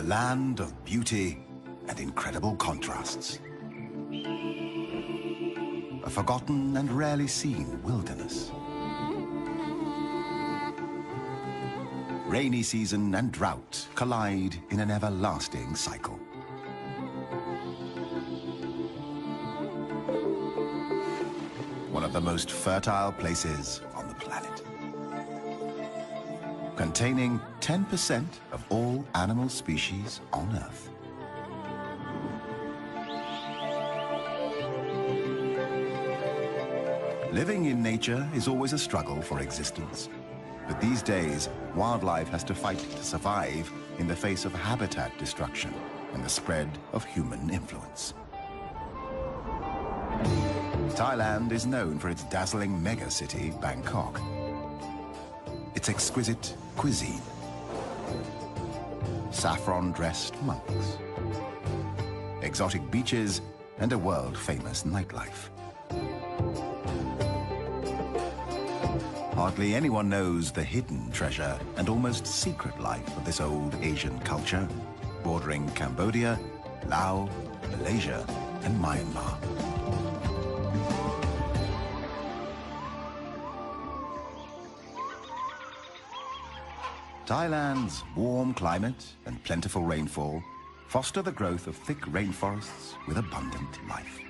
land of beauty and incredible contrasts. A forgotten and rarely seen wilderness. Rainy season and drought collide in an everlasting cycle. One of the most fertile places on the planet. Containing 10% of all animal species on Earth. Living in nature is always a struggle for existence. But these days, wildlife has to fight to survive in the face of habitat destruction and the spread of human influence. Thailand is known for its dazzling mega-city, Bangkok. Its exquisite cuisine. Saffron-dressed monks. Exotic beaches and a world-famous nightlife. Hardly anyone knows the hidden treasure and almost secret life of this old Asian culture, bordering Cambodia, Laos, Malaysia, and Myanmar. Thailand's warm climate and plentiful rainfall foster the growth of thick rainforests with abundant life.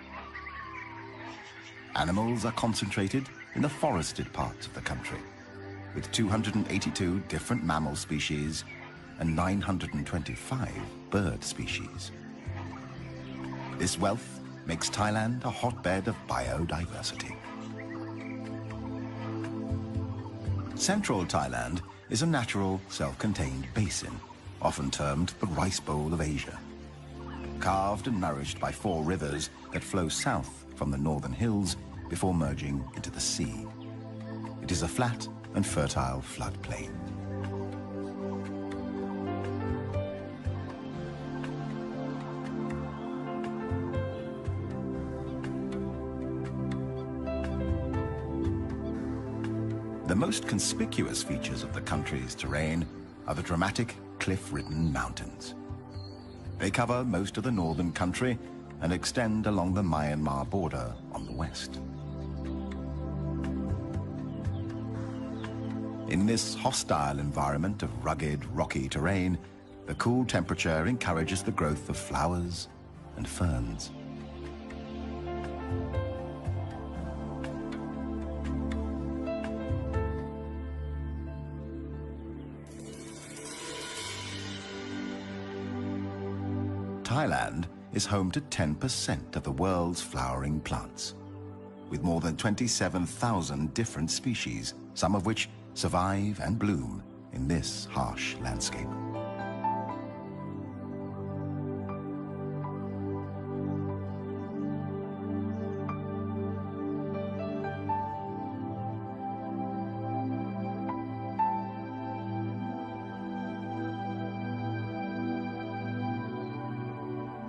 Animals are concentrated in the forested parts of the country, with 282 different mammal species and 925 bird species. This wealth makes Thailand a hotbed of biodiversity. Central Thailand is a natural, self-contained basin, often termed the Rice Bowl of Asia. Carved and nourished by 4 rivers that flow south from the northern hills before merging into the sea. It is a flat and fertile floodplain. The most conspicuous features of the country's terrain are the dramatic cliff-ridden mountains. They cover most of the northern country and extend along the Myanmar border on the west. In this hostile environment of rugged, rocky terrain, the cool temperature encourages the growth of flowers and ferns. Thailand is home to 10% of the world's flowering plants, with more than 27,000 different species, some of which survive and bloom in this harsh landscape.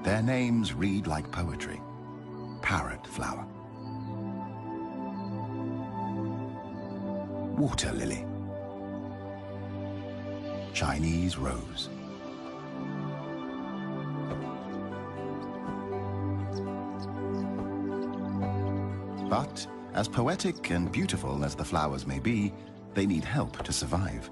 Their names read like poetry. Parrot flower. Water lily. Chinese rose. But as poetic and beautiful as the flowers may be, they need help to survive.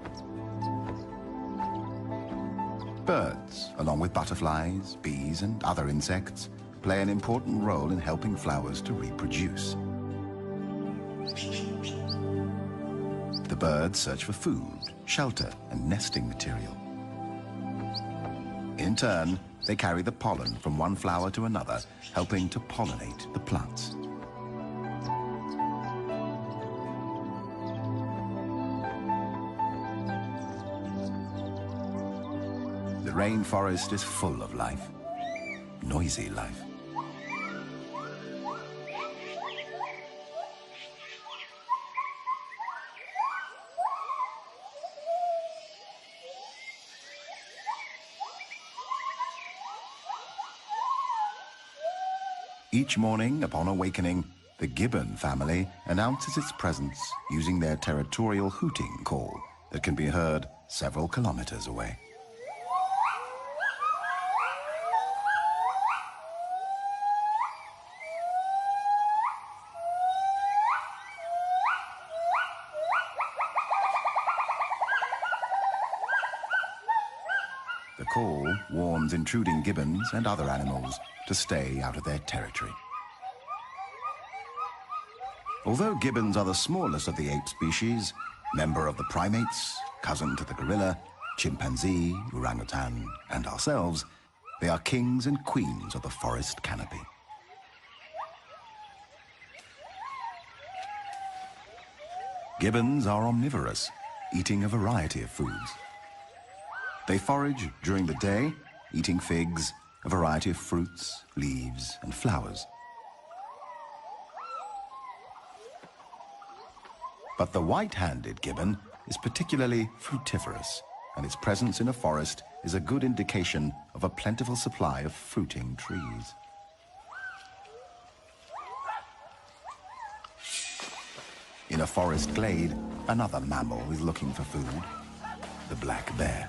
Birds, along with butterflies, bees, and other insects, play an important role in helping flowers to reproduce. The birds search for food, shelter, and nesting material. In turn, they carry the pollen from one flower to another, helping to pollinate the plants. The rainforest is full of life, noisy life. Each morning, upon awakening, the gibbon family announces its presence using their territorial hooting call that can be heard several kilometers away. call warns intruding gibbons and other animals to stay out of their territory. Although gibbons are the smallest of the ape species, member of the primates, cousin to the gorilla, chimpanzee, orangutan, and ourselves, they are kings and queens of the forest canopy. Gibbons are omnivorous, eating a variety of foods. They forage during the day, eating figs, a variety of fruits, leaves, and flowers. But the white-handed gibbon is particularly fruitiferous, and its presence in a forest is a good indication of a plentiful supply of fruiting trees. In a forest glade, another mammal is looking for food, the black bear.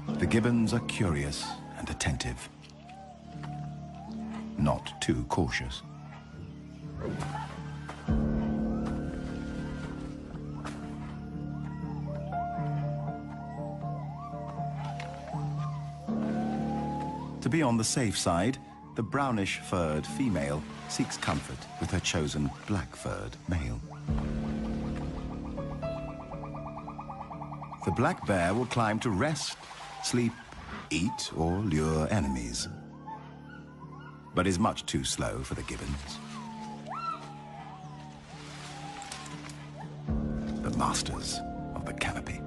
The gibbons are curious and attentive, not too cautious. To be on the safe side, the brownish-furred female seeks comfort with her chosen black-furred male. The black bear will climb to rest, sleep, eat, or lure enemies, but is much too slow for the gibbons. The masters of the canopy.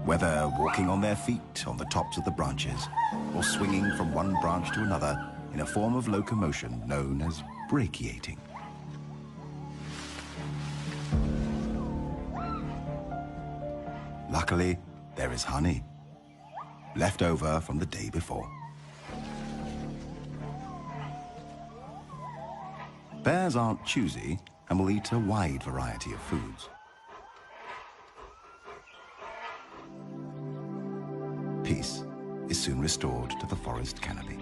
Whether walking on their feet on the tops of the branches or swinging from one branch to another in a form of locomotion known as brachiating. Luckily, there is honey, left over from the day before. Bears aren't choosy and will eat a wide variety of foods. Peace is soon restored to the forest canopy.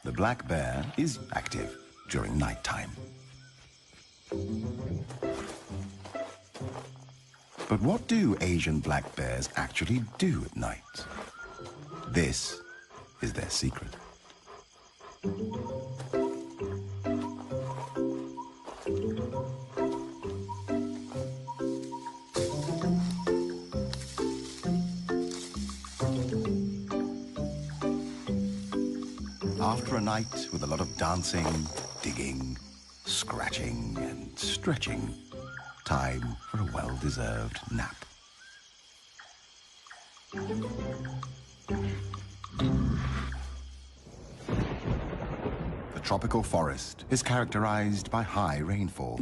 The black bear is active during nighttime. But what do Asian black bears actually do at night? This is their secret. After a night with a lot of dancing, digging, scratching, and stretching, time for a well-deserved nap. The tropical forest is characterized by high rainfall,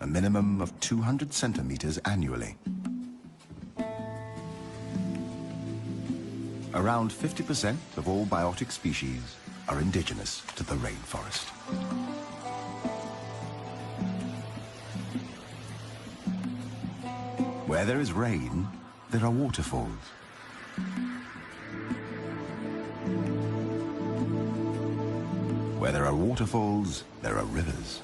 a minimum of 200 centimeters annually. Around 50% of all biotic species are indigenous to the rainforest. Where there is rain, there are waterfalls. Where there are waterfalls, there are rivers.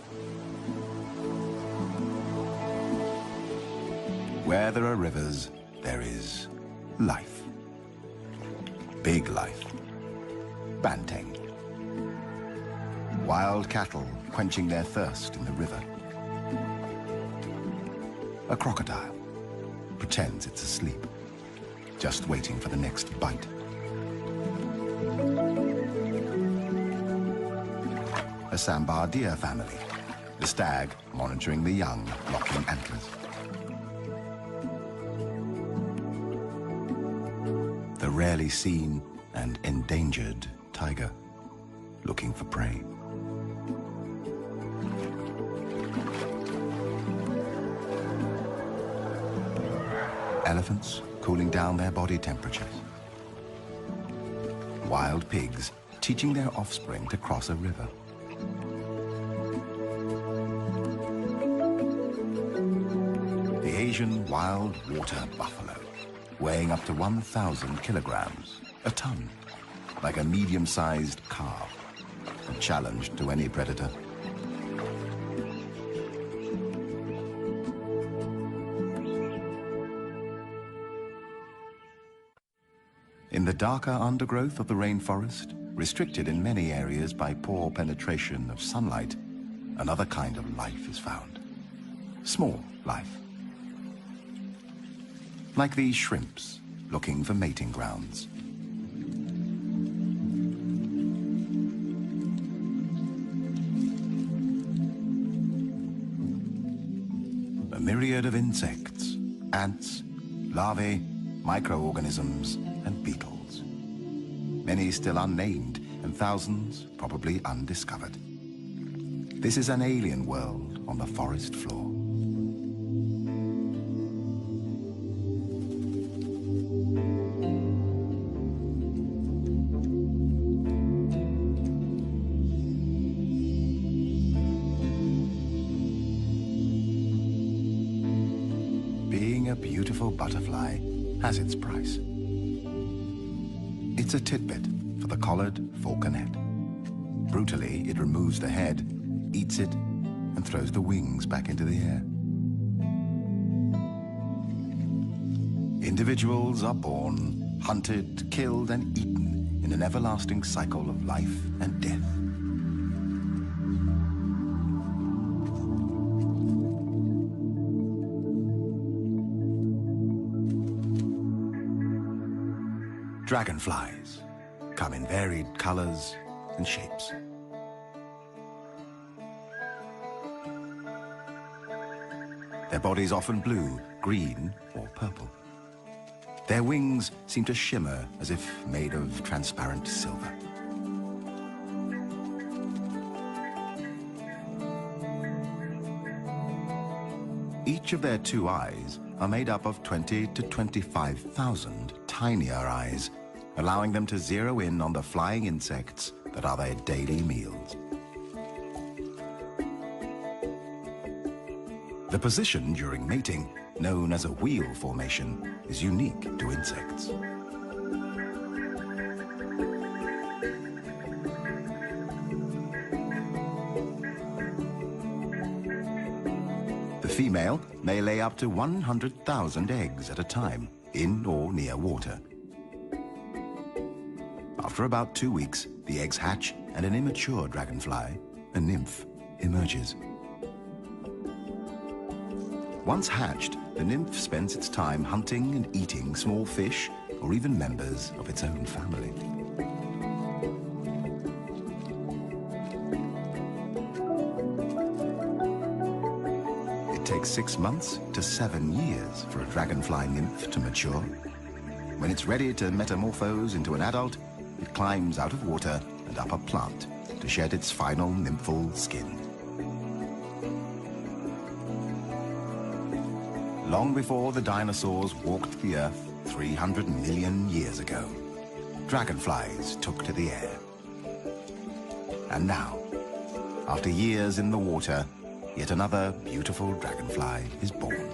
Where there are rivers, there is life. Big life. Banteng. Wild cattle quenching their thirst in the river. A crocodile pretends it's asleep, just waiting for the next bite. A sambar deer family, the stag monitoring the young, locking antlers. The rarely seen and endangered tiger, looking for prey. Elephants cooling down their body temperatures. Wild pigs teaching their offspring to cross a river. The Asian wild water buffalo, weighing up to 1,000 kilograms, a ton, like a medium-sized calf, a challenge to any predator. In the darker undergrowth of the rainforest, restricted in many areas by poor penetration of sunlight, another kind of life is found. Small life. Like these shrimps, looking for mating grounds. A myriad of insects, ants, larvae, microorganisms, and beetles. Many still unnamed, and thousands probably undiscovered. This is an alien world on the forest floor. Being a beautiful butterfly has its price. It's a tidbit for the collared falconet. Brutally, it removes the head, eats it, and throws the wings back into the air. Individuals are born, hunted, killed, and eaten in an everlasting cycle of life and death. Dragonflies come in varied colors and shapes. Their bodies often blue, green, or purple. Their wings seem to shimmer as if made of transparent silver. Each of their two eyes are made up of 20 to 25,000 tinier eyes, allowing them to zero in on the flying insects that are their daily meals. The position during mating, known as a wheel formation, is unique to insects. The female may lay up to 100,000 eggs at a time, in or near water. After about 2 weeks, the eggs hatch and an immature dragonfly, a nymph, emerges. Once hatched, the nymph spends its time hunting and eating small fish or even members of its own family. It takes 6 months to 7 years for a dragonfly nymph to mature. When it's ready to metamorphose into an adult, it climbs out of water and up a plant to shed its final nymphal skin. Long before the dinosaurs walked the earth 300 million years ago, dragonflies took to the air. And now, after years in the water, yet another beautiful dragonfly is born.